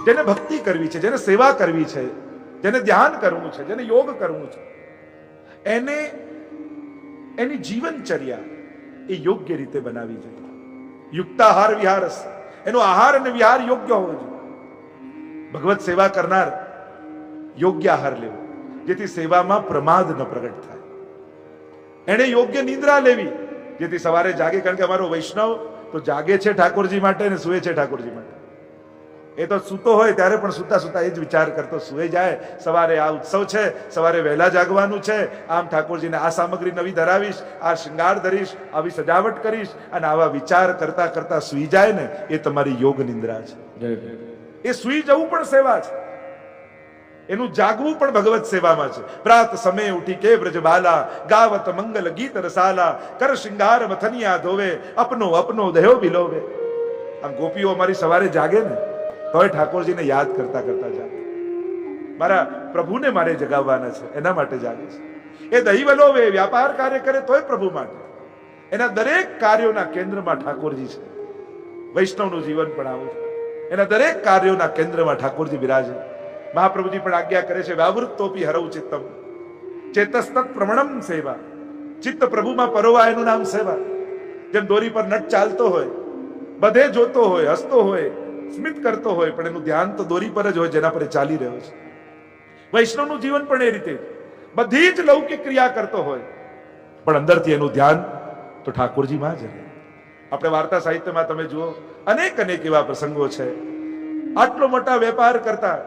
જેને ભક્તિ કરવી છે, જેને સેવા કરવી છે, જેને ધ્યાન કરવું છે, જેને યોગ કરવું છે, એને એની જીવનચર્યા એ યોગ્ય રીતે બનાવી જોઈએ. યુક્તાહાર વિહારસ, એનો આહાર અને વિહાર યોગ્ય હોવો જોઈએ. ભગવત સેવા કરનાર યોગ્ય આહાર લેવો, જેથી સેવામાં પ્રમાદ ન પ્રગટ થાય. એને યોગ્ય નિંદ્રા લેવી, જેથી સવારે જાગે. કારણ કે અમારો વૈષ્ણવ તો જાગે છે ઠાકોરજી માટે અને સુએ છે ઠાકોરજી માટે. એ તો સૂતો હોય ત્યારે પણ સુતા સુતા એ જ વિચાર કરતો સુઈ જાય, સવારે આ ઉત્સવ છે, સવારે વહેલા જાગવાનું છે, આમ ઠાકોરજીને આ સામગ્રી નવી ધરાવીશ, આ શૃંગાર ધરીશ, આવી સજાવટ કરીશ, અને આવા વિચાર કરતા કરતા સુઈ જાય ને, એ તમારી યોગ નિંદ્રા છે. એ સુઈ જવું પણ સેવા છે, એનું જાગવું પણ ભગવત સેવામાં છે. પ્રાત સમય ઉઠી કે બ્રજબાલા, ગાવત મંગલ ગીત રસાલા, કર શૃંગાર મથનિયા ધોવે, અપનો અપનો દેહો બિલોવે. આમ ગોપીઓ અમારી સવારે જાગે ને તોય ઠાકોરજીને યાદ કરતા કરતા જાગે. મારા પ્રભુને મારે જગાવવાના છે, એના માટે જાગે છે. એ દહીવલોવે, વ્યાપાર કાર્ય કરે તોય પ્રભુ માટે. એના દરેક કાર્યોના કેન્દ્રમાં ઠાકોરજી છે. વૈષ્ણવનું જીવન પણ આવું છે, એના દરેક કાર્યોના કેન્દ્રમાં ઠાકોરજી બિરાજે. મહાપ્રભુજી પણ આજ્ઞા કરે છે, વ્યાવૃત્તોપી હરૌ ચિત્તમ ચેતસ્તત પ્રમણમ સેવા. ચિત્ત પ્રભુમાં પરોવા, એનું નામ સેવા. જેમ દોરી પર નટ ચાલતો હોય, બધે જોતો હોય, હસતો હોય, સ્મિત કરતો હોય, પણ એનું ધ્યાન તો દોરી પર જ હોય જેના પર ચાલી રહ્યો છે. વૈષ્ણવનું જીવન પણ એ રીતે બધી જ લૌકિક ક્રિયા કરતો હોય, પણ અંદરથી એનું ધ્યાન તો ઠાકોરજીમાં જ રહે. આપણે વાર્તા સાહિત્યમાં તમે જુઓ, અનેક અનેક એવા પ્રસંગો છે. આટલો મોટા વેપાર કરતા,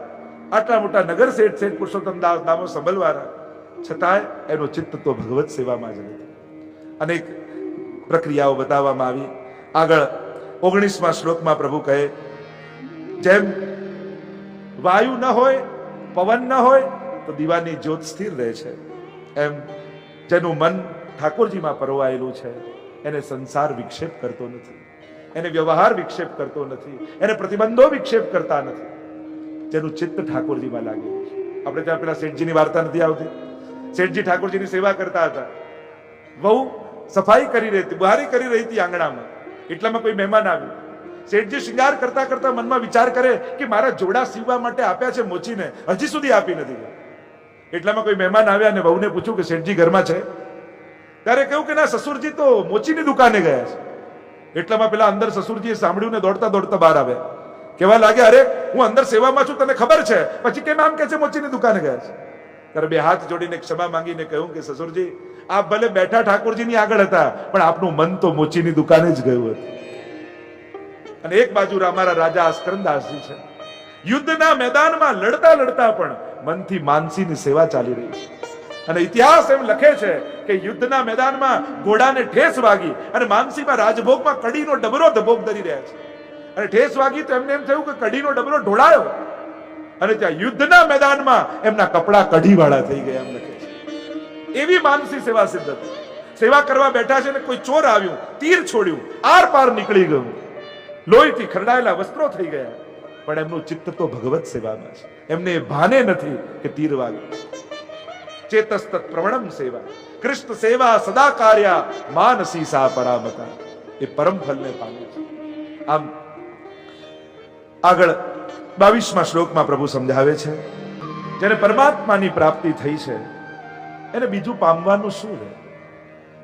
આટલા મોટા નગર શેઠ શેઠ પુરુષોત્તમ દામો સંભલવાળા, છતાંય એનો ચિત્ત તો ભગવત સેવામાં જ નથી. અનેક પ્રક્રિયાઓ બતાવવામાં આવી. આગળ 19મા શ્લોકમાં પ્રભુ કહે, જેમ વાયુ ન હોય, પવન ન હોય તો દીવાની જ્યોત સ્થિર રહે છે, એમ જેનું મન ઠાકોરજીમાં પરોવાયેલું છે એને સંસાર વિક્ષેપ કરતો નથી, એને વ્યવહાર વિક્ષેપ કરતો નથી, એને પ્રતિબંધો વિક્ષેપ કરતા નથી. જેનું ચિત્ત ઠાકોરજીમાં લાગેલું છે. આપણે ત્યાં પેલા શેઠજીની વાર્તા નથી આવતી? શેઠજી ઠાકોરજીની સેવા કરતા હતા. વહુ સફાઈ કરી રહી હતી, બહારી કરી રહી હતી આંગણામાં. એટલામાં કોઈ મહેમાન આવ્યું. શેઠજી શૃંગાર કરતા કરતા મનમાં વિચાર કરે કે મારા જોડા સીવવા માટે આપ્યા છે મોચીને, હજી સુધી આપી નથી. એટલામાં કોઈ મહેમાન આવ્યા અને વહુને પૂછ્યું કે શેઠજી ઘરમાં છે? ત્યારે કહ્યું કે ના, સસુરજી તો મોચીની દુકાને ગયા છે. એટલામાં પેલા અંદર સસુરજીએ સાંભળ્યું ને દોડતા દોડતા બહાર આવ્યા. કેવા લાગે, અરે હું અંદર સેવામાં છું, તને ખબર છે, પછી કેમ આમ કે છે મોચીની દુકાને ગયા છે? ત્યારે બે હાથ જોડીને ક્ષમા માંગીને કહ્યું કે સસુરજી, આપ ભલે બેઠા ઠાકોરજીની આગળ હતા, પણ આપનું મન તો મોચીની દુકાને જ ગયું હતું. અને એક બાજુ અમારા રાજા અસ્કરંદાસજી છે, યુદ્ધના મેદાનમાં લડતા લડતા પણ મનથી માનસીની સેવા ચાલી રહી છે. અને ઇતિહાસ એમ લખે છે કે યુદ્ધના મેદાનમાં ઘોડાને ઠેસ વાગી અને માનસીમાં રાજભોગમાં કડીનો ડબરો ધબોગ ધરી રહ્યા છે. અને ઠેસ વાગી તો એમને એમ થયું કે કડીનો ડબરો ઢોળાયો, અને ત્યાં યુદ્ધના મેદાનમાં એમના કપડા કઢીવાળા થઈ ગયા, એમ લખે છે. એવી માનસી સેવા સિદ્ધ હતી. સેવા કરવા બેઠા છે ને કોઈ ચોર આવ્યું, તીર છોડ્યું, આર પાર નીકળી ગયું, લોહીથી ખરડાયેલા વસ્ત્રો થઈ ગયા, પણ એમનું ચિત્ત તો ભગવત સેવામાં છે. એમને ભાને નથી કે તીર વાગે. ચેતસ્તત પ્રવણમ સેવા, કૃષ્ણ સેવા સદા કાર્યા, માનસી સા પરામતા. એ પરમ ફલને પામે છે. આમ આગળ 22મા શ્લોકમાં પ્રભુ સમજાવે છે, જેને પરમાત્માની પ્રાપ્તિ થઈ છે એને બીજું પામવાનું શું રહે?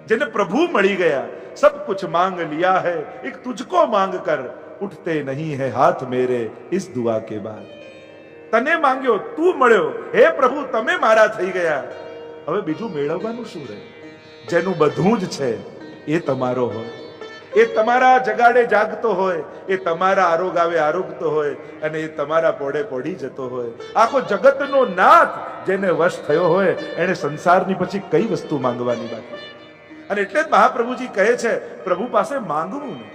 જેને પ્રભુ મળી ગયા, सब कुछ मांग लिया है, एक तुझको मांग कर उठते नहीं है हाथ मेरे इस दुआ के बाद. તને માંગ્યો, તું મળ્યો, હે પ્રભુ તમે મારા થઈ ગયા, હવે બીજું મેળવવાનું શું રહે? જેનું બધું જ છે એ તમારો હોય, એ તમારા જગાડે જાગતો હોય, એ તમારા આરોગાવે આરોગતો હોય, અને એ તમારા પોડે પોડી જતો હોય. આખો જગતનો નાથ જેને વશ થયો હોય, એને સંસારની પછી કઈ વસ્તુ માંગવાની બાકી? અને એટલે જ મહાપ્રભુજી કહે છે, પ્રભુ પાસે માંગવું નહીં.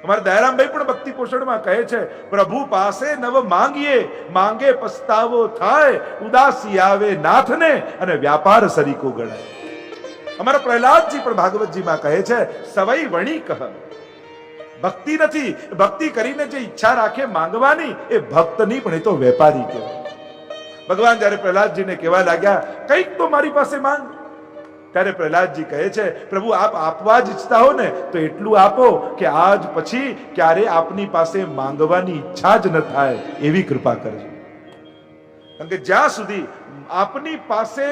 અમારા દયારામભાઈ પણ ભક્તિ પોષણમાં કહે છે, પ્રભુ પાસે નવ માંગીએ, માંગે પસ્તાવો થાય, ઉદાસી આવે નાથને અને વ્યાપાર સરીકો ગણાય. અમારા પ્રહલાદજી પણ ભાગવતજીમાં કહે છે, સવઈ વણી કહ. ભક્તિ નથી, ભક્તિ કરીને જે ઈચ્છા રાખે માંગવાની, એ ભક્ત નહીં, પણ એ તો વેપારી કહેવાય. ભગવાન જયારે પ્રહલાદજીને કહેવા લાગ્યા, કંઈક તો મારી પાસે માંગ, ત્યારે પ્રહલાદજી કહે છે, પ્રભુ આપ આપવા જ ઈચ્છતા હો ને તો એટલું આપો કે આજ પછી ક્યારે આપની પાસે માંગવાની ઈચ્છા જ ન થાય એવી કૃપા કરજો. કારણ કે જ્યાં સુધી આપની પાસે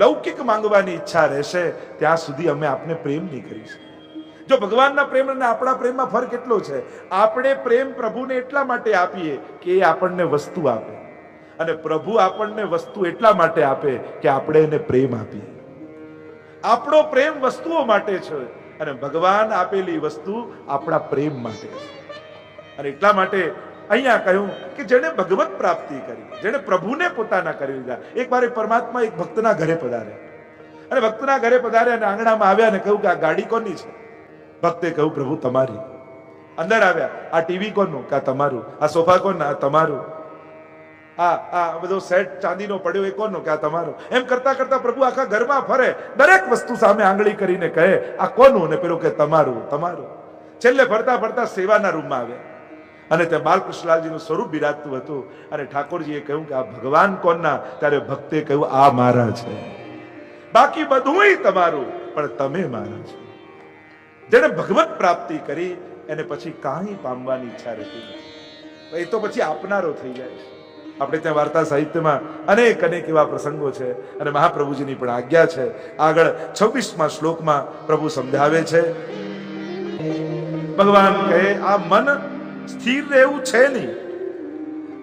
લૌકિક માંગવાની ઈચ્છા રહેશે ત્યાં સુધી અમે આપને પ્રેમ નહીં કરીશું. જો ભગવાનના પ્રેમ અને આપણા પ્રેમમાં ફરક એટલો છે, આપણે પ્રેમ પ્રભુને એટલા માટે આપીએ કે એ આપણને વસ્તુ આપે, અને પ્રભુ આપણને વસ્તુ એટલા માટે આપે કે આપણે એને પ્રેમ આપીએ. આપણો પ્રેમ વસ્તુઓ માટે છે અને ભગવાન આપેલી વસ્તુ આપણા પ્રેમ માટે છે. અને એટલા માટે અહીંયા કહ્યું કે જેને ભગવત પ્રાપ્તિ કરી, જેને પ્રભુને પોતાના કરી લીધા. એક વાર પરમાત્મા એક ભક્તના ઘરે પધાર્યા, અને ભક્તના ઘરે પધાર્યા અને આંગણામાં આવ્યા અને કહ્યું કે આ ગાડી કોની છે? ભક્તે કહ્યું પ્રભુ તમારી. અંદર આવ્યા, આ ટીવી કોનું? કે તમારું. આ સોફા કોનું? આ તમારું. આ બધો સેટ ચાંદીનો પડ્યો એ કોનો? કે આ તમારો. એમ કરતા કરતા પ્રભુ આખા ઘરમાં ફરે, દરેક વસ્તુ સામે આંગળી કરીને કહે આ કોનું? ને પેલું કે તમારું, તમારું. છેલ્લે ફરતા ફરતા સેવાના રૂમમાં આવ્યા અને ત્યાં બાલકૃષ્ણલાલજીનું સ્વરૂપ બિરાજતું હતું, અને ઠાકોરજીએ કહ્યું કે આ ભગવાન કોના? ત્યારે ભક્તે કહ્યું આ મારા છે, બાકી બધુંય તમારું, પણ તમે મારા છો. જેને ભગવત પ્રાપ્તિ કરી એને પછી કાંઈ પામવાની ઈચ્છા રહેતી નથી, એ તો પછી આપનારો થઈ જાય છે. આપણે ત્યાં વાર્તા સાહિત્યમાં અનેક અનેક એવા પ્રસંગો છે, અને મહાપ્રભુજીની પણ આજ્ઞા છે. આગળ 26મા શ્લોકમાં પ્રભુ સમજાવે છે, ભગવાન કહે આ મન સ્થિર રહેવું છે નહીં,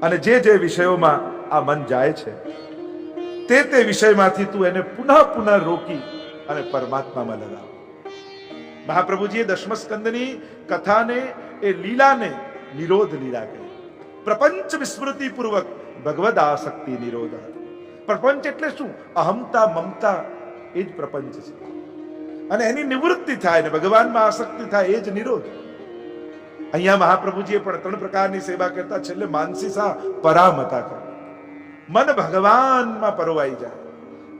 અને જે જે વિષયોમાં આ મન જાય છે તે વિષયમાંથી તું એને પુનઃ પુનઃ રોકી અને પરમાત્મામાં લગાવ. મહાપ્રભુજીએ દશમ સ્કંદની કથાને, એ લીલાને નિરોધ લીલા કહી. પ્રપંચ વિસ્મૃતિ પૂર્વક ભગવદ આસક્તિ નિરોધ. પ્રપંચ એટલે શું? અહમતા મમતા, એ જ પ્રપંચ છે, અને એની નિવૃત્તિ થાય ને ભગવાનમાં આસક્તિ થાય, એ જ નિરોધ. અહીંયા મહાપ્રભુજીએ પણ 3 પ્રકારની સેવા કરતા છેલ્લે માનસીસા પરામતા કરી. મન ભગવાનમાં પરોવાઈ જાય,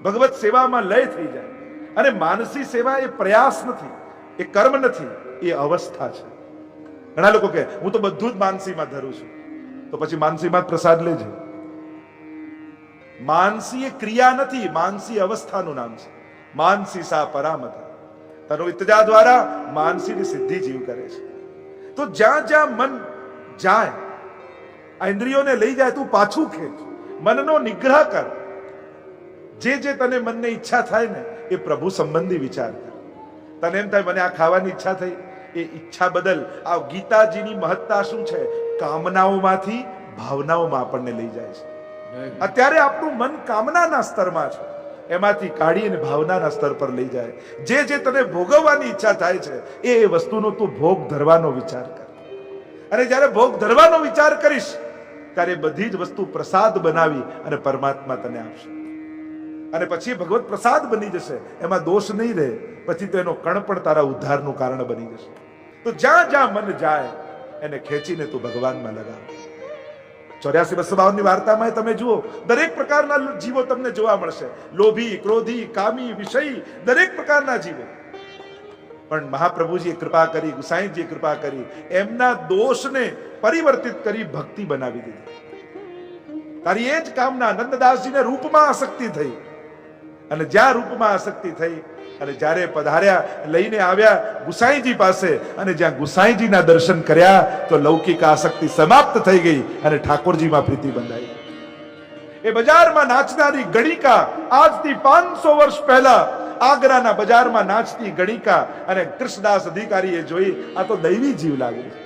ભગવત સેવામાં લય થઈ જાય. અને માનસી સેવા એ પ્રયાસ નથી, એ કર્મ નથી, એ અવસ્થા છે. ઘણા લોકો કહે હું તો બધું જ માનસીમાં ધરું છું, તો પછી માનસીમાં પ્રસાદ લેજે. માનસી એ ક્રિયા નથી, માનસી અવસ્થાનું નામ છે. માનસી સા પરામતા, તનો ઇત્તજા દ્વારા માનસીની સિદ્ધિ જીવ કરે છે. તો જ્યાં જ્યાં મન જાય, આ ઇન્દ્રિયોને લઈ જાય, તું પાછું ખેંચ, મનનો નિગ્રહ કર. જે જે તને મનને ઈચ્છા થાય ને એ પ્રભુ સંબંધી વિચાર કર. તને એમ થાય મને આ ખાવાની ઈચ્છા થઈ, એ ઈચ્છા બદલ. આ ગીતાજીની મહત્તા શું છે? કામનાઓમાંથી ભાવનાઓમાં આપણને લઈ જાય છે. અત્યારે આપણું મન કામનાના સ્તરમાં છે, એમાંથી કાઢીને ભાવનાના સ્તર પર લઈ જાય. જે જે તને ભોગવવાની ઈચ્છા થાય છે એ વસ્તુનો તું ભોગ ધરવાનો વિચાર કર. અને જ્યારે ભોગ ધરવાનો વિચાર કરીશ ત્યારે બધી જ વસ્તુ પ્રસાદ બનાવી અને પરમાત્મા તને આપશે. અને પછી ભગવત પ્રસાદ બની જશે, એમાં દોષ નહીં રહે. પછી તો એનો કણ પણ તારા ઉદ્ધારનું કારણ બની જશે. તો જ્યાં જ્યાં મન જાય એને ખેંચીને તું ભગવાનમાં લગાવ. 84-252 વાર્તામાં તમે જુઓ, દરેક પ્રકારના જીવો તમને જોવા મળશે. લોભી, ક્રોધી, કામી, વિષયી, દરેક પ્રકારના જીવો. પણ મહાપ્રભુજીએ કૃપા કરી, ગુસાઈજીએ કૃપા કરી, એમના દોષને પરિવર્તિત કરી ભક્તિ બનાવી દીધી. તારી એ જ કામના નંદદાસજીને રૂપમાં આસક્તિ થઈ, અને જ્યાં રૂપમાં આસક્તિ થઈ અને જ્યારે પધાર્યા, લઈને આવ્યા ગુસાઈજી પાસે, અને જ્યાં ગુસાઈજીના દર્શન કર્યા તો લૌકિક આસક્તિ સમાપ્ત થઈ ગઈ અને ઠાકોરજીમાં પ્રીતિ બંધાઈ. એ બજારમાં નાચનારી ગણિકા આજથી 500 વર્ષ પહેલા આગ્રાના બજારમાં નાચતી ગણિકા અને કૃષ્ણદાસ અધિકારીએ જોઈ, આ તો દૈવી જીવ લાગે છે.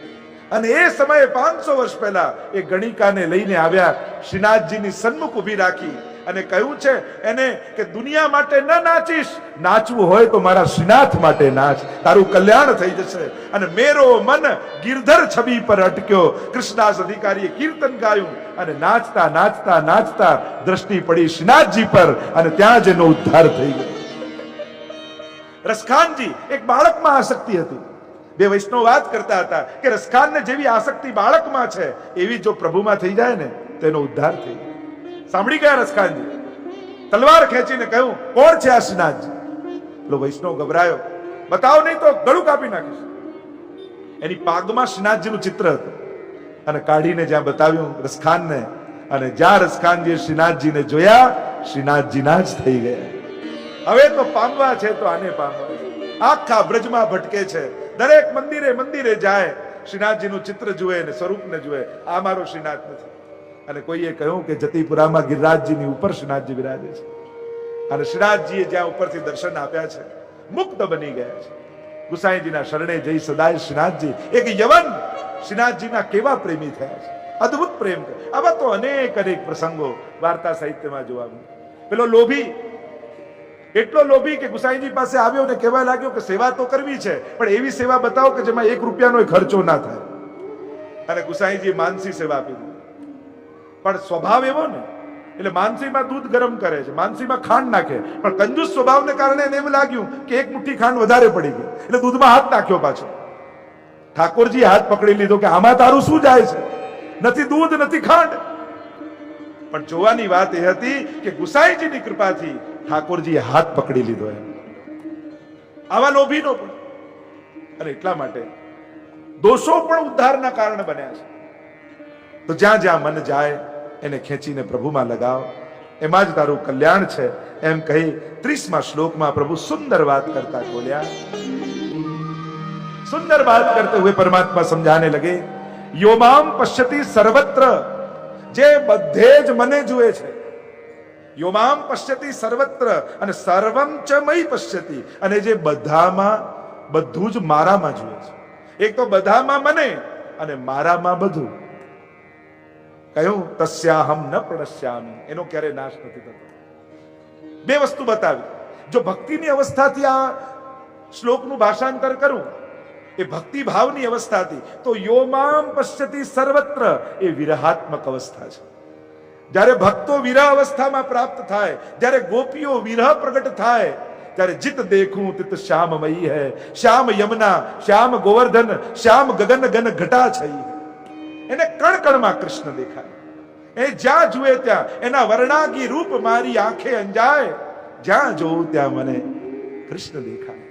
અને એ સમયે 500 વર્ષ પહેલા એ ગણિકાને લઈને આવ્યા, શ્રીનાથજીની સન્મુખ ઊભી રાખી અને કહ્યું છે એને કે દુનિયા માટે ન નાચીશ, નાચવું હોય તો મારા શ્રીનાથ માટે નાચ, તારું કલ્યાણ થઈ જશે. અને મેરો મન ગિરધર છબી પર અટક્યો. કૃષ્ણદાસ અધિકારીએ કીર્તન ગાયું અને નાચતા નાચતા નાચતા દ્રષ્ટિ પડી શ્રીનાથજી પર, અને ત્યાં જ એનો ઉદ્ધાર થઈ ગયો. રસખાનજી એક બાળકમાં આસક્તિ હતી. બે વૈષ્ણવ વાત કરતા હતા કે રસખાનને જેવી આસક્તિ બાળકમાં છે એવી જો પ્રભુમાં થઈ જાય ને તો એનો ઉદ્ધાર થઈ જાય. સાંભળી ગયા રસખાનજી, તલવાર ખેંચીને કહ્યું કોણ છે આ શ્રીનાથજી? પેલો વૈષ્ણવ ગભરાયો, બતાવો નહીં તો ગળું કાપી નાખીશ. એની પાગમાં શ્રીનાથજીનું ચિત્ર હતું, અને કાઢીને જ્યાં બતાવ્યું રસખાનને, અને જ્યાં રસખાનજીએ શ્રીનાથજીને જોયા, શ્રીનાથજીના જ થઈ ગયા. હવે તો પામવા છે તો આને પામવા છે. આખા બ્રજમાં ભટકે છે, દરેક મંદિરે મંદિરે જાય, શ્રીનાથજીનું ચિત્ર જુએ ને સ્વરૂપને જુએ, આ મારો શ્રીનાથ નથી. અને કોઈએ કહ્યું કે જતીપુરામાં ગિરિરાજજીની ઉપર શ્રીનાથજી વિરાજે છે, અને શ્રીનાથજીએ જ્યાં ઉપરથી દર્શન આપ્યા છે, મુક્ત બની ગયા છે. ગુસાઈજીના શરણે જઈ સદાય શ્રીનાથજી એક યવન શ્રીનાથજીના કેવા પ્રેમી થયા છે, અદ્ભુત પ્રેમ. આવા તો અનેક અનેક પ્રસંગો વાર્તા સાહિત્યમાં જોવા મળે. પેલો લોભી એટલો લોભી કે ગુસાઈજી પાસે આવ્યો ને કહેવા લાગ્યો કે સેવા તો કરવી છે, પણ એવી સેવા બતાવો કે જેમાં 1 રૂપિયાનો ખર્ચો ના થાય. અને ગુસાઈજી માનસી સેવા આપી દીધી. પણ સ્વભાવ એવો ને, એટલે માનસીમાં દૂધ ગરમ કરે છે, માનસીમાં ખાંડ નાખે, પણ કંજૂસ સ્વભાવને કારણે એને એમ લાગ્યું કે 1 મુઠ્ઠી ખાંડ વધારે પડી ગઈ, એટલે દૂધમાં હાથ નાખ્યો પાછો. ઠાકોરજી હાથ પકડી લીધો કે આમાં તારું શું જાય છે, નથી દૂધ નથી ખાંડ. પણ જોવાની વાત એ હતી કે ગુસાઈજીની કૃપાથી ઠાકોરજીએ હાથ પકડી લીધો એમ. આવા લોભીનો પણ. અને એટલા માટે દોષો પણ ઉદ્ધારના કારણ બન્યા છે. તો જ્યાં જ્યાં મન જાય એને ખેંચીને પ્રભુમાં લગાવ, એમાં જ તારું કલ્યાણ છે એમ કહી 30મા શ્લોકમાં પ્રભુ સુંદર વાત કરતા બોલ્યા. सुंदर बात करते हुए परमात्मा समझाने लगे, योमाम पश्यति सर्वत्र, जे બધે જ મને જુએ છે. યોમામ પશ્યતિ સર્વત્ર, અને સર્વમ ચ મયી પશ્યતિ, અને જે બધામાં બધું જ મારામાં જુએ છે. એક તો બધામાં મને અને મારામાં બધું. કહ્યું તસ્યાહમ ન પ્રણશ્યામિ, એનો ક્યારે નાશ નથી થતો. 2 વસ્તુ બતાવી. જો ભક્તિની અવસ્થાથી આ શ્લોકનું ભાષાંતર કરું, એ ભક્તિ ભાવની અવસ્થાથી, તો યોમામ પશ્યતિ સર્વત્ર એ વિરહાત્મક અવસ્થા છે. જ્યારે ભક્તો વિરહ અવસ્થામાં પ્રાપ્ત થાય, જ્યારે ગોપીઓ વિરહ પ્રગટ થાય, ત્યારે જીત દેખું તિત શ્યામમયી હૈ, શ્યામ યમુના, શ્યામ ગોવર્ધન, શ્યામ ગગન ગન ઘટા છઈ. એને કણ કણમાં કૃષ્ણ દેખાય. એ જ્યાં જુએ ત્યાં એના વર્ણાગી રૂપ મારી આંખે અંજાય, જ્યાં જોઉં ત્યાં મને કૃષ્ણ દેખાય.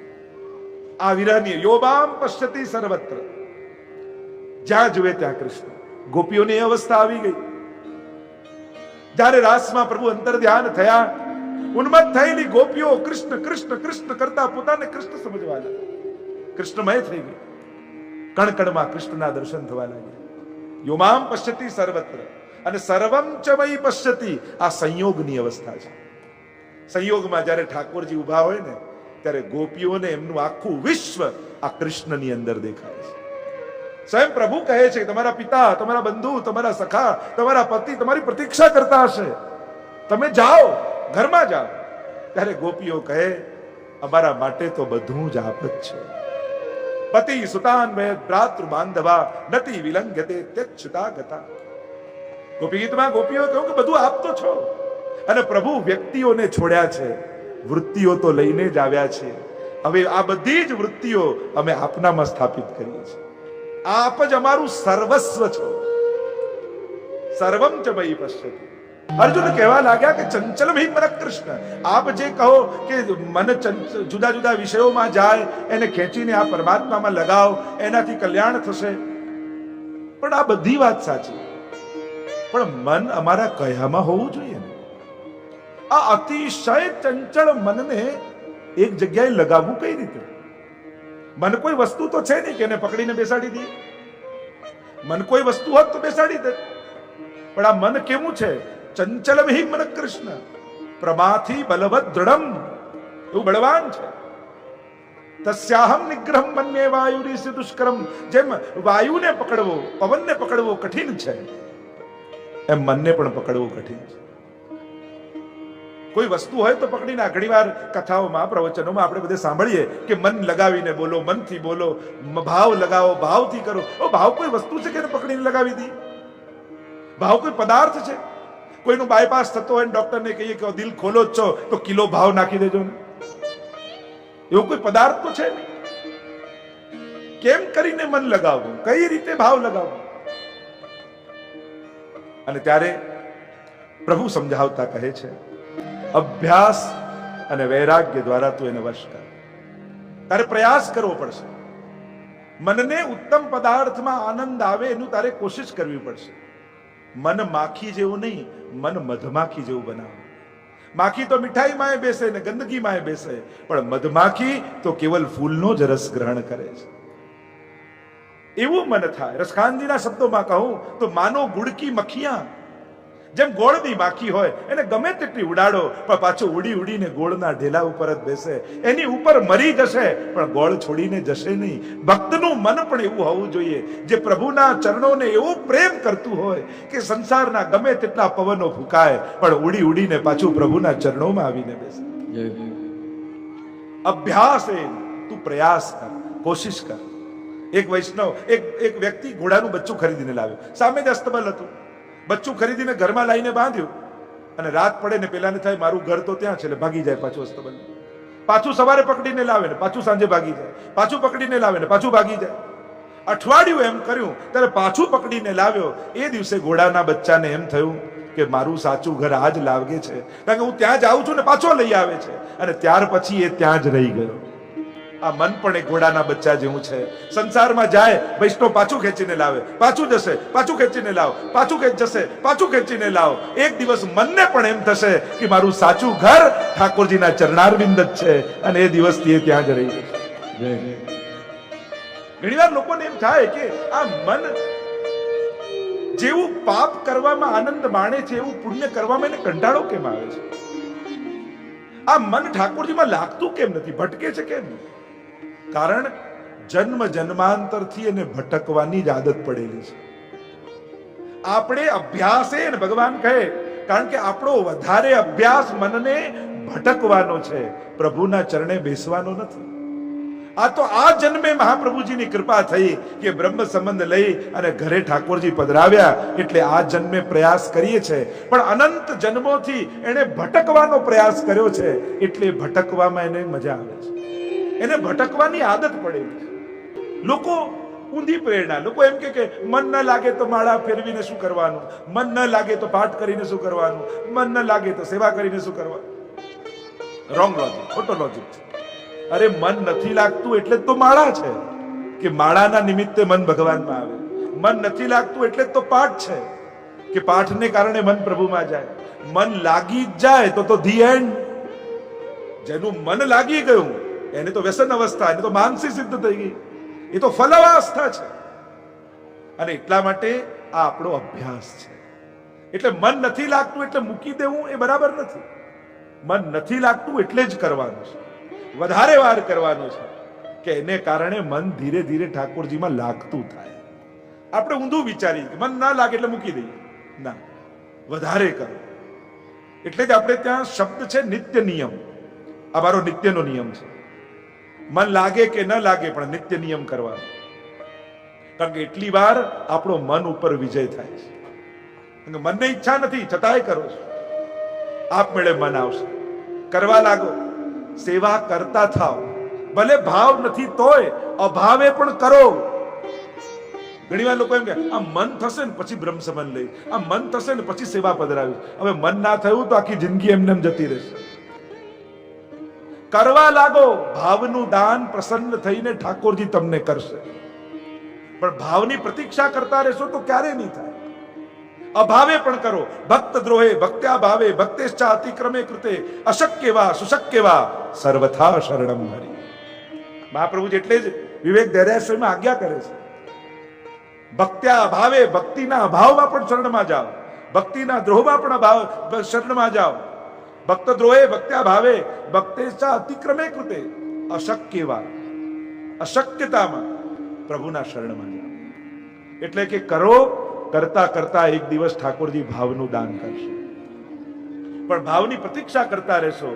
આ વિરહની યોમામ પશ્યતિ સર્વત્ર, જ્યાં જુએ ત્યાં કૃષ્ણ. ગોપીઓની અવસ્થા આવી ગઈ. જ્યારે રાસમાં પ્રભુ અંતર ધ્યાન થયા, ઉન્મત્ત થયેલી ગોપીઓ કૃષ્ણ કૃષ્ણ કૃષ્ણ કરતા પોતાને કૃષ્ણ સમજવા લાગી, કૃષ્ણમય થઈ ગઈ. કણ કણમાં કૃષ્ણના દર્શન થવા લાગ્યા. યોમામ પશ્યતિ સર્વત્ર, અને સર્વમ ચ મયી પશ્યતિ, આ સંયોગની અવસ્થા છે. સંયોગમાં જ્યારે ઠાકોરજી ઉભા હોય ને, ત્યારે ગોપીઓને એમનું આખું વિશ્વ આ કૃષ્ણની અંદર દેખાય છે. સ્વયં પ્રભુ કહે છે કે તમારા પિતા, તમારા બંધુ, તમારા સખા, તમારા પતિ તમારી પ્રતીક્ષા કરતા હશે, તમે જાઓ, ઘરમાં જાઓ. ત્યારે ગોપીઓ કહે અમારા માટે તો બધું જ આપ જ છે. પતિ સુતાન વે ભ્રાતૃ બાંધવા નતિ વિલંઘ્યતે ત્યચ્યુતા ગતા. ગોપી ગીતમાં ગોપીઓ કહ્યું કે બધું આપ તો છો. અને પ્રભુ વ્યક્તિઓને છોડ્યા છે, વૃત્તિઓ તો લઈને જ આવ્યા છે. હવે આ બધી જ વૃત્તિઓ અમે આપનામાં સ્થાપિત કરીએ છીએ. આપ જ અમારું સર્વસ્વ છો. સર્વમ ચ મયી પશ્યતિ. અર્જુન કહેવા લાગ્યા કે ચંચલમ હિ મન કૃષ્ણ, આપ જે કહો કે મન જુદા જુદા વિષયોમાં જાય, એને ખેંચીને આ પરમાત્મામાં લગાવ, એનાથી કલ્યાણ થશે. પણ આ બધી વાત સાચી, પણ મન અમારા કયામાં હોવું જોઈએ. આ અતિશય ચંચળ મનને એક જગ્યાએ લગાવવું કઈ રીતે? મન કોઈ વસ્તુ તો છે નહીં કે એને પકડીને બેસાડી દઈએ. મન કોઈ વસ્તુ હોત તો બેસાડી દે, પણ આ મન કેવું છે? ચંચલમ હિ મન કૃષ્ણ, પ્રમાથી બલવત દ્રઢમ, એવું બળવાન છે. તસ્યાહમ નિગ્રહમ મન્યે વાયુરીસી દુષ્કરમ. જેમ વાયુને પકડવો, પવનને પકડવો કઠિન છે, એમ મનને પણ પકડવું કઠિન છે. કોઈ વસ્તુ હોય તો પકડી ના. ઘણીવાર કથાઓમાં, પ્રવચનોમાં આપણે બધે સાંભળીએ કે મન લગાવીને બોલો, મનથી બોલો, ભાવ લગાવો, ભાવથી કરો. ભાવ કોઈ વસ્તુ છે કે એને પકડીને લગાવી દી? ભાવ કોઈ પદાર્થ છે? કોઈનું બાયપાસ થતો હોય, ડોક્ટરને કહીએ કે દિલ ખોલો જ છો તો કિલો ભાવ નાખી દેજો ને. એવો કોઈ પદાર્થ તો છે નહીં. કેમ કરીને મન લગાવવું, કઈ રીતે ભાવ લગાવવું? અને ત્યારે પ્રભુ સમજાવતા કહે છે, અભ્યાસ અને વૈરાગ્ય દ્વારા તું એને વશ કર. તારે પ્રયાસ કરવો પડશે. મનને ઉત્તમ પદાર્થમાં આનંદ આવે એનું તારે કોશિશ કરવી પડશે. મન માખી જેવું નહીં, મન મધમાખી જેવું બનાવો. માખી તો મીઠાઈ માં બેસે ને ગંદકી માં બેસે, પણ મધમાખી તો કેવલ ફૂલનો જ રસ ગ્રહણ કરે છે. એવું મન થાય. રસખાનજીના શબ્દોમાં કહું તો માનો ગુડકી મખિયા, જેમ ગોળની માખી હોય એને ગમે તેટલી ઉડાડો પણ પાછો ઉડી ઉડીને ગોળના ઢેલા ઉપર જ બેસે. એની ઉપર મરી જશે પણ ગોળ છોડીને જશે નહીં. ભક્તનું મન પણ એવું હોવું જોઈએ જે પ્રભુના ચરણોને એવો પ્રેમ કરતું હોય કે સંસારના ગમે તેટલા પવનો ફૂંકાય પણ ઉડી ઉડીને પાછું પ્રભુના ચરણોમાં આવીને બેસે. અભ્યાસ એ તું પ્રયાસ કર, કોશિશ કર. એક વૈષ્ણવ એક વ્યક્તિ ઘોડાનું બચ્ચું ખરીદીને લાવ્યો. સામે જ અસ્તબલ હતું. બચ્ચું ખરીદીને ઘરમાં લાવીને બાંધ્યું અને રાત પડે ને પેલાને થાય મારું ઘર તો ત્યાં છે એટલે ભાગી જાય પાછું અસ્તબલ. પાછું સવારે પકડીને લાવે ને પાછું સાંજે ભાગી જાય, પાછું પકડીને લાવે ને પાછું ભાગી જાય. અઠવાડિયું એમ કર્યું ત્યારે પાછું પકડીને લાવ્યો. એ દિવસે ઘોડાના બચ્ચાને એમ થયું કે મારું સાચું ઘર આજ લાગે છે, કારણ કે હું ત્યાં જાઉં છું ને પાછો લઈ આવે છે. અને ત્યાર પછી એ ત્યાં જ રહી ગયો. આ મન પણ એક ઘોડાના બચ્ચા જેવું છે. સંસારમાં જાય વૈષ્ણવ પાછું ખેંચીને લાવે, પાછું જશે, પાછું ખેંચીને લાવ, પાછું જશે, પાછું ખેંચીને લાવ. એક દિવસ મનને પણ એમ થશે કે મારું સાચું ઘર ઠાકોરજીના ચરણારવિંદ જ છે અને એ દિવસથી એ ત્યાં જ રહી જશે. ઘણીવાર લોકોને એમ થાય કે આ મન જેવું પાપ કરવામાં આનંદ માણે છે એવું પુણ્ય કરવામાં એને કંટાળો કેમ આવે છે? આ મન ઠાકોરજીમાં લાગતું કેમ નથી, ભટકે છે કેમ? કારણ જન્મ જન્માંતરથી એને ભટકવાની જ આદત પડેલી છે. આપણે અભ્યાસે ને ભગવાન કહે કારણ કે આપણો વધારે અભ્યાસ મનને ભટકવાનો છે, પ્રભુના ચરણે બેસવાનો નથી. આ તો આ જન્મે મહાપ્રભુજીની કૃપા થઈ કે બ્રહ્મ સંબંધ લઈ અને ઘરે ઠાકોરજી પધરાવ્યા એટલે આ જન્મે પ્રયાસ કરીએ છે. પણ અનંત જન્મોથી એને ભટકવાનો પ્રયાસ કર્યો છે એટલે ભટકવામાં એને મજા આવે છે. એને ભટકવાની આદત પડેલી છે. લોકો ઊંધી પ્રેરણા, લોકો એમ કે મન ન લાગે તો માળા ફેરવીને શું કરવાનું, મન ન લાગે તો પાઠ કરીને શું કરવાનું, મન ન લાગે તો સેવા કરીને શું કરવાનું. રોંગ લોજિક, ખોટો લોજિક છે. અરે મન નથી લાગતું એટલે તો માળા છે કે માળાના નિમિત્તે મન ભગવાનમાં આવે. મન નથી લાગતું એટલે તો પાઠ છે કે પાઠને કારણે મન પ્રભુમાં જાય. મન લાગી જાય તો ધી એન્ડ. જેનું મન લાગી ગયું એને તો વ્યસન અવસ્થા, એને તો માનસી સિદ્ધ થઈ ગઈ, એ તો ફલવાવસ્થા છે. અને એટલા માટે આ આપણો અભ્યાસ છે. એટલે મન નથી લાગતું એટલે મૂકી દેવું એ બરાબર નથી. મન નથી લાગતું એટલે જ કરવાનું છે, વધારે વાર કરવાનું છે કે એને કારણે મન ધીરે ધીરે ઠાકોરજીમાં લાગતું થાય. આપણે ઊંધું વિચારીએ કે મન ના લાગે એટલે મૂકી દઈએ. ના, વધારે કરો. એટલે જ આપણે ત્યાં શબ્દ છે નિત્ય નિયમ. આ મારો નિત્યનો નિયમ છે. મન લાગે કે ન લાગે પણ નિત્ય નિયમ કરવાનો. કારણ કે એટલી વાર આપણો મન ઉપર વિજય થાય છે. મનને ઈચ્છા નથી છતાંય કરો છો, આપમેળે મન આવશે. કરવા લાગો, સેવા કરતા થાવ. ભલે ભાવ નથી તોય અભાવે પણ કરો. ઘણીવાર લોકો એમ કે આ મન થશે ને પછી બ્રહ્મ સંબંધ લઈ, આ મન થશે ને પછી સેવા પધરાવી. હવે મન ના થયું તો આખી જિંદગી એમને એમ જતી રહેશે. કરવા લાગો. ભાવનું દાન પ્રસન્ન થઈને ઠાકોરજી તમને કરશે. પણ ભાવની પ્રતીક્ષા કરતા રહેશો તો ક્યારે નહીં થાય. અભાવે પણ કરો. ભક્ત દ્રોહે ભક્ત્યા ભાવે ભક્તેશ્ચા અતિક્રમે કૃતે અશક્ય વા સુશક્ય વા સર્વથા શરણમ હરિ. મહાપ્રભુજી એટલે જ વિવેક ધૈર્યાશ્રયમાં આજ્ઞા કરે છે. ભક્ત્યા અભાવે, ભક્તિના અભાવમાં પણ શરણમાં જાઓ, ભક્તિના દ્રોહમાં પણ શરણમાં જાઓ. ભક્ત દ્રોહે ભક્ત્યા ભાવે ભક્તેશ્ચા અતિક્રમે કૃતે અશક્ય વા, અશક્યતામાં પ્રભુના શરણમાં જાઓ. એટલે કે કરો, કરતા કરતા એક દિવસ ઠાકોરજી ભાવનું દાન કરશે. પણ ભાવની પ્રતીક્ષા કરતા રહેશો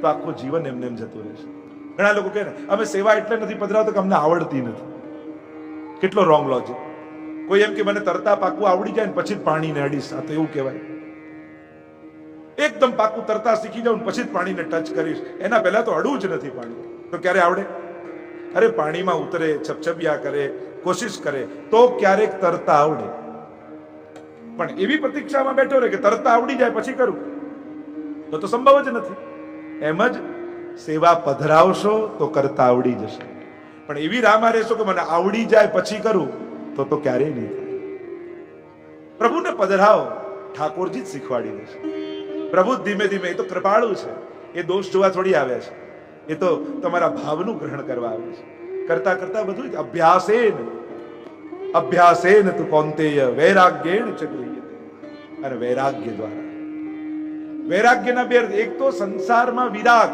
તો આખું જીવન એમને એમ જતું રહેશે. ઘણા લોકો કહે ને અમે સેવા એટલે નથી પધરાવતા કે અમને આવડતી નથી. કેટલો રોંગ લોજિક. કોઈ એમ કે મને તરતા પાકું આવડી જાય ને પછી જ પાણીને અડીશ, આ તો એવું કહેવાય. એકદમ પાકું તરતા શીખી જાઉં પછી જ પાણીને ટચ કરીશ, એના પહેલા તો અડવું જ નથી પાણી, તો ક્યારે આવડે? અરે પાણીમાં ઉતરે, છપછપિયા કરે, કોશિશ કરે તો ક્યારેક તરતા આવડે. પણ એવી પ્રતીક્ષામાં બેઠો રહે કે તરતા આવડી જાય પછી કરું, તો સંભવ જ નથી. એમ જ સેવા પધરાવશો તો કરતા આવડી જશે. પણ એવી રાહમાં રહેશો કે મને આવડી જાય પછી કરું તો ક્યારેય નહીં થાય. પ્રભુને પધરાવો, ઠાકોરજી જ શીખવાડી દેશે. પ્રભુ ધીમે ધીમે, એ તો કૃપાળુ છે, એ દોષ જોવા થોડી આવે છે, એ તો તમારા ભાવનું ગ્રહણ કરવા આવે છે. કરતા કરતા બધું અભ્યાસેન તુ કૌંતેય વૈરાગ્યેણ ચ ગૃહ્યતે. અને વૈરાગ્ય દ્વારા, વૈરાગ્યના બે અર્થ, એક તો સંસારમાં વિરાગ,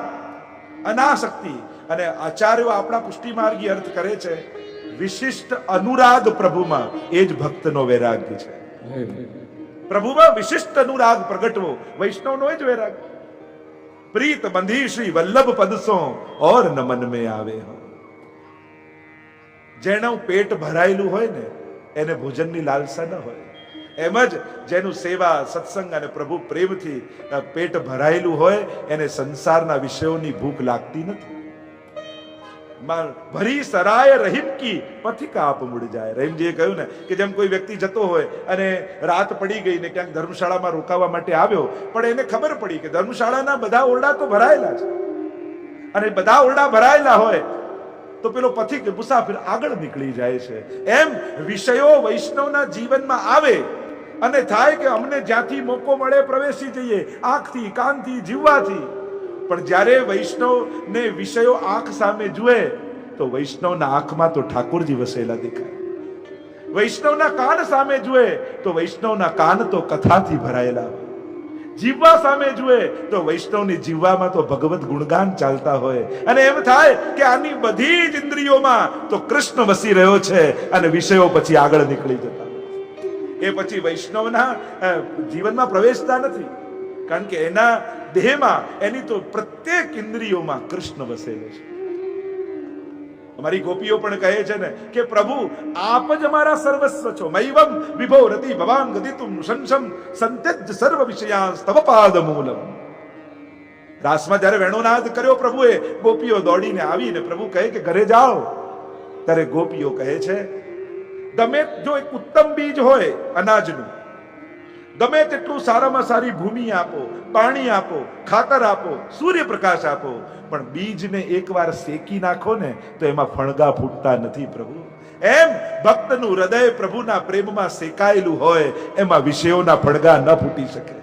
અનાસક્તિ, અને આચાર્યો આપણા પુષ્ટિ માર્ગી અર્થ કરે છે વિશિષ્ટ અનુરાગ પ્રભુમાં. એ જ ભક્તનો વૈરાગ્ય છે. પ્રભુમાં વિશિષ્ટ અનુરાગ પ્રગટવો વૈષ્ણવનો એ જ વૈરાગ. પ્રીત બંધી શ્રી વલ્લભ પદસો ઓર ન મન મેં આવે હો. જેનું પેટ ભરાયેલું હોય ને એને ભોજનની લાલસા ન હોય. એમ જ જેનું સેવા, સત્સંગ અને પ્રભુ પ્રેમથી પેટ ભરાયેલું હોય એને સંસારના વિષયોની ભૂખ લાગતી નથી. ભરી સરાય રહીમ કી પથિકા આપ મુડ જાય. રહીમજીએ કહ્યું ને કે જેમ કોઈ વ્યક્તિ જતો હોય અને રાત પડી ગઈ ને ક્યાંક ધર્મશાળામાં રોકાવા માટે આવ્યો, પણ એને ખબર પડી કે ધર્મશાળાના બધા ઓરડા તો ભરાયેલા છે, અને બધા ઓરડા ભરાયેલા હોય તો પેલો પથિક મુસાફિર આગળ નીકળી જાય છે. એમ વિષયો વૈષ્ણવના જીવનમાં આવે અને થાય કે અમને જ્યાંથી મોકો મળે પ્રવેશી જઈએ, આંખથી, કાનથી, જીવવાથી. પણ જ્યારે વૈષ્ણવને વિષયો આંખ સામે જુએ તો વૈષ્ણવના આંખમાં તો ઠાકોરજી વસેલા દેખાય. વૈષ્ણવના કાન સામે જુએ તો વૈષ્ણવના કાન તો કથાથી ભરાયેલા. જીવવા સામે જુએ તો વૈષ્ણવની જીવવામાં તો ભગવત ગુણગાન ચાલતા હોય, અને એમ થાય કે આની બધી જ ઇન્દ્રિયોમાં તો કૃષ્ણ વસી રહ્યો છે, અને વિષયો પછી આગળ નીકળી જતા. એ પછી વૈષ્ણવના જીવનમાં પ્રવેશતા નથી, કારણ કે એના દેહમાં, એની તો પ્રત્યેક ઇન્દ્રિયોમાં કૃષ્ણ વસેલો છે. અમારી ગોપીઓ પણ કહે છે ને કે પ્રભુ આપ જ અમારા સર્વસ્વ છો. મૈવમ વિભો રતિ ભવાન ગદિતુમ સંશમ સંત્યજ સર્વ વિષયાન તવ પાદ મૂલમ. રાસમાં જ્યારે વેણુનાદ કર્યો પ્રભુએ, ગોપીઓ દોડીને આવીને પ્રભુ કહે કે ઘરે જાઓ. ત્યારે ગોપીઓ કહે છે ગમે જો એક ઉત્તમ બીજ હોય અનાજનું, ગમે તેટલું સારામાં સારી ભૂમિ આપો, પાણી આપો, ખાતર આપો, સૂર્યપ્રકાશ આપો, પણ બીજને એકવાર શેકી નાખો ને તો એમાં ફણગા ફૂટતા નથી પ્રભુ. એમ ભક્તનું હૃદય પ્રભુના પ્રેમમાં શેકાયેલું હોય એમાં વિષયોના ફણગા ન ફૂટી શકે,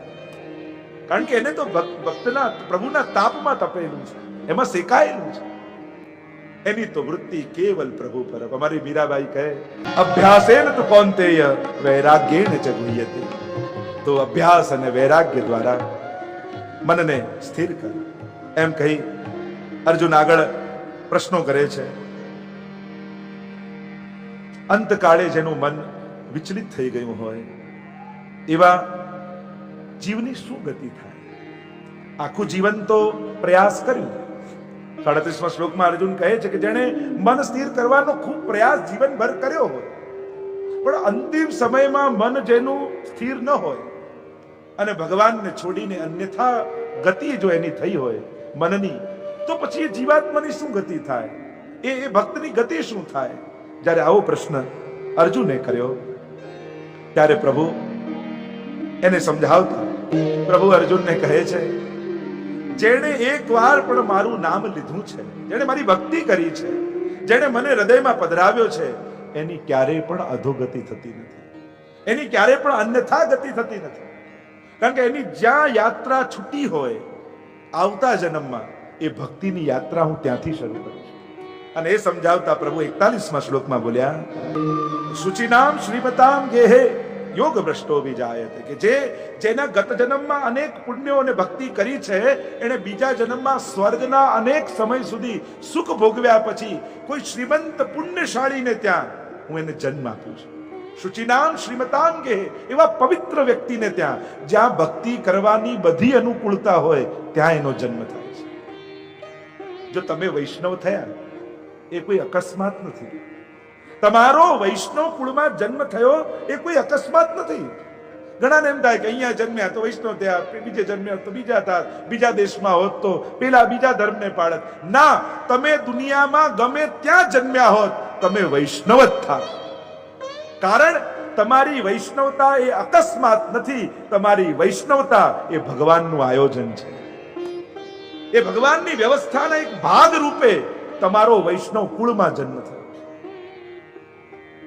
કારણ કે એને તો ભક્તના પ્રભુના તાપમાં તપેલું છે, એમાં શેકાયેલું છે. એની તો વૃત્તિ કેવલ પ્રભુ પર. અમારી મીરાબાઈ કહે અભ્યાસેન તુ કૌંતેય વૈરાગ્યેન ચ ગૃહ્યતે. તો અભ્યાસ અને વૈરાગ્ય દ્વારા મનને સ્થિર કર. એમ કહી અર્જુન આગળ પ્રશ્નો કરે છે. અંતકાળે જેનું મન વિચલિત થઈ ગયું હોય એવા જીવની શું ગતિ થાય? આખું જીવન તો પ્રયાસ કર્યું. 37મા શ્લોકમાં અર્જુન કહે છે કે જેણે મન સ્થિર કરવાનો ખૂબ પ્રયાસ જીવનભર કર્યો હોય, પણ અંતિમ સમયમાં મન જેનું સ્થિર ન હોય અને ભગવાનને છોડીને અન્યથા ગતિ જો એની થઈ હોય મનની, તો પછી એ જીવાત્માની શું ગતિ થાય? એ ભક્તની ગતિ શું થાય? જ્યારે આવો પ્રશ્ન અર્જુને કર્યો ત્યારે પ્રભુ એને સમજાવતા પ્રભુ અર્જુનને કહે છે જેણે એકવાર પણ મારું નામ લીધું છે, જેણે મારી ભક્તિ કરી છે, જેણે મને હૃદયમાં પધરાવ્યો છે, એની ક્યારેય પણ અધોગતિ થતી નથી, એની ક્યારેય પણ અન્યથા ગતિ થતી નથી. કારણ કે એની જ્યાં યાત્રા છૂટી હોય આવતા જન્મમાં એ ભક્તિની યાત્રા હું ત્યાંથી શરૂ કરું છું. અને એ સમજાવતા પ્રભુ 41મા શ્લોકમાં બોલ્યા શુચિનામ શ્રીમતામ ગેહે યોગ ભ્રષ્ટો વિજાયતે, કે જેના ગત જન્મમાં અનેક પુણ્યો અને ભક્તિ કરી છે એને બીજા જન્મમાં સ્વર્ગના અનેક સમય સુધી સુખ ભોગવ્યા પછી કોઈ શ્રીમંત પુણ્યશાળીને ત્યાં હું એને જન્મ આપું છું. શુચિનામ શ્રીમતામ ગેહે, એવા પવિત્ર વ્યક્તિને ત્યાં જ્યાં ભક્તિ કરવાની બધી અનુકૂળતા હોય ત્યાં એનો જન્મ થાય છે. જો તમે વૈષ્ણવ થયા એ કોઈ અકસ્માત નથી. તમારો વૈષ્ણવ કુળમાં જન્મ થયો એ કોઈ અકસ્માત નથી. ઘણાને એમ થાય કે અહીંયા જન્મ્યા તો વૈષ્ણવ થયા, બીજે જન્મ્યા તો બીજા થયા, બીજા દેશમાં હોત તો પેલા બીજા ધર્મને પાળત. ના, તમે દુનિયામાં ગમે ત્યાં જન્મ્યા હોત તમે વૈષ્ણવ જ થા. કારણ તમારી વૈષ્ણવતા એ અકસ્માત નથી, તમારી વૈષ્ણવતા એ ભગવાનનું આયોજન છે. એ ભગવાનની વ્યવસ્થાના એક ભાગ રૂપે તમારો વૈષ્ણવ કુળમાં જન્મ થયો,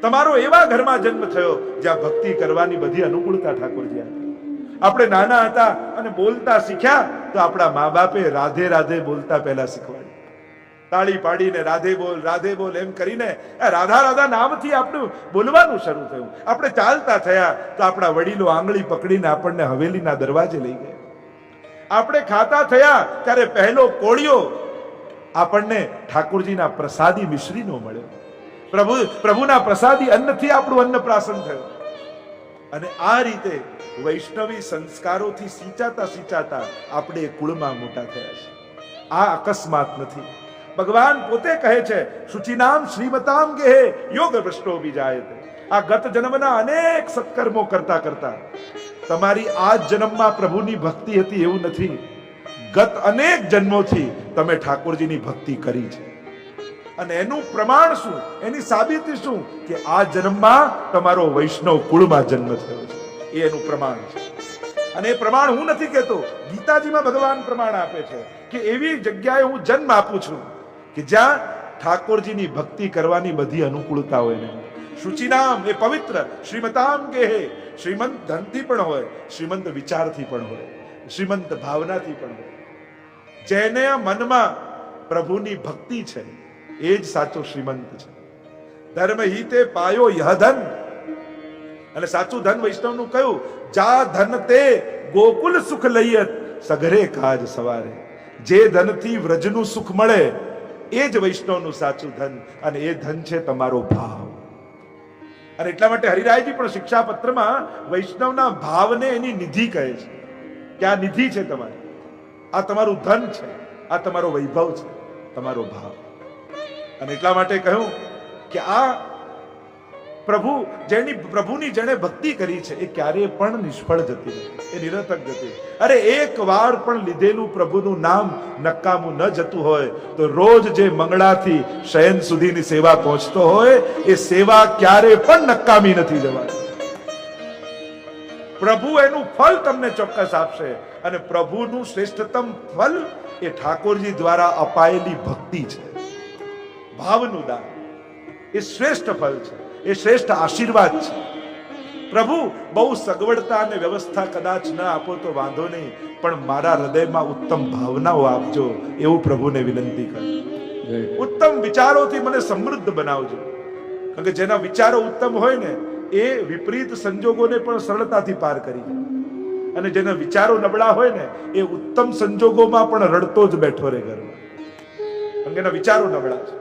તમારો એવા ઘરમાં જન્મ થયો જ્યાં ભક્તિ કરવાની બધી અનુકૂળતા ઠાકોરજી આપી. આપણે નાના હતા અને બોલતા શીખ્યા તો આપણા મા બાપે રાધે રાધે બોલતા પહેલા શીખવાડ્યું. તાળી પાડીને રાધે બોલ એમ કરીને રાધા રાધા નામથી આપણું બોલવાનું શરૂ થયું. આપણે ચાલતા થયા તો આપણા વડીલો આંગળી પકડીને આપણને હવેલીના દરવાજે લઈ ગયા. આપણે ખાતા થયા ત્યારે પહેલો કોળિયો આપણને ઠાકોરજીના પ્રસાદી મિશ્રીનો મળ્યો. પ્રભુના પ્રસાદી અન્નથી આપણું અન્નપ્રાશન થયું. અને આ રીતે વૈષ્ણવી સંસ્કારોથી સિંચાતા આપણે એ કુળમાં મોટા થયા છે. આ અકસ્માત નથી. ભગવાન પોતે કહે છે, શુચિનામ શ્રીમતામ ગેહે યોગ ભ્રષ્ટો બીજાયતે. આ ગત જન્મના અનેક સત્કર્મો કરતા તમારી આ જન્મમાં પ્રભુની ભક્તિ હતી એવું નથી. ગત અનેક જન્મોથી તમે ઠાકોરજીની ભક્તિ કરી છે. અને એનું પ્રમાણ શું, એની સાબિતી શું કે આ જન્મમાં તમારો વૈષ્ણવ કુળમાં જન્મ થયો છે. એ એનું પ્રમાણ છે. અને એ પ્રમાણ હું નથી કહેતો, ગીતાજીમાં ભગવાન પ્રમાણ આપે છે કે એવી જગ્યાએ હું જન્મ આપું છું કે જ્યાં ઠાકોરજીની ભક્તિ કરવાની બધી અનુકૂળતા હોય ને. શુચિનામ એ પવિત્ર, શ્રીમતામ કે શ્રીમંત ધનથી પણ હોય, શ્રીમંત વિચારથી પણ હોય, શ્રીમંત ભાવનાથી પણ હોય. જેને મનમાં પ્રભુની ભક્તિ છે એ જ સાચો શ્રીમંત છે. ધર્મ હિતે પાયો યહ ધન. અને સાચું ધન વૈષ્ણવનું કયું, જા ધન તે ગોકુલ સુખ લઈયત સઘરે કાજ સવારે. જે ધનથી વ્રજનું સુખ મળે એ જ વૈષ્ણવનું સાચું ધન. અને એ ધન છે તમારો ભાવ. અને એટલા માટે હરિરાયજી પણ શિક્ષાપત્રમાં વૈષ્ણવના ભાવને એની નિધિ કહે છે કે આ નિધિ છે તમારી, આ તમારું ધન છે, આ તમારો વૈભવ છે, તમારો ભાવ. અને એટલા માટે કહ્યું કે આ પ્રભુની જેણે ભક્તિ કરી છે એ ક્યારેય પણ નિષ્ફળ જતી નથી, એ નિરર્થક જતી. અરે એક વાર પણ લીધેલું પ્રભુનું નામ નકામું ન જતું હોય તો રોજ જે મંગળાથી શયન સુધીની સેવા પહોંચતો હોય એ સેવા ક્યારે પણ નકામી નથી જવાની. પ્રભુ એનું ફળ તમને ચોક્કસ આપશે. અને પ્રભુનું શ્રેષ્ઠતમ ફળ એ ઠાકોરજી દ્વારા અપાયેલી ભક્તિ છે. ભાવનું દાન એ શ્રેષ્ઠ ફળ છે, એ શ્રેષ્ઠ આશીર્વાદ છે. પ્રભુ બહુ સગવડતા અને વ્યવસ્થા કદાચ ન આપો તો વાંધો નહીં, પણ મારા હૃદયમાં ઉત્તમ ભાવનાઓ આપજો એવું પ્રભુને વિનંતી કરો. ઉત્તમ વિચારોથી મને સમૃદ્ધ બનાવજો. કારણ કે જેના વિચારો ઉત્તમ હોય ને એ વિપરીત સંજોગોને પણ સરળતાથી પાર કરી જાય. અને જેના વિચારો નબળા હોય ને એ ઉત્તમ સંજોગોમાં પણ રડતો જ બેઠો રહે ઘરમાં. કારણ કે એના વિચારો નબળા છે.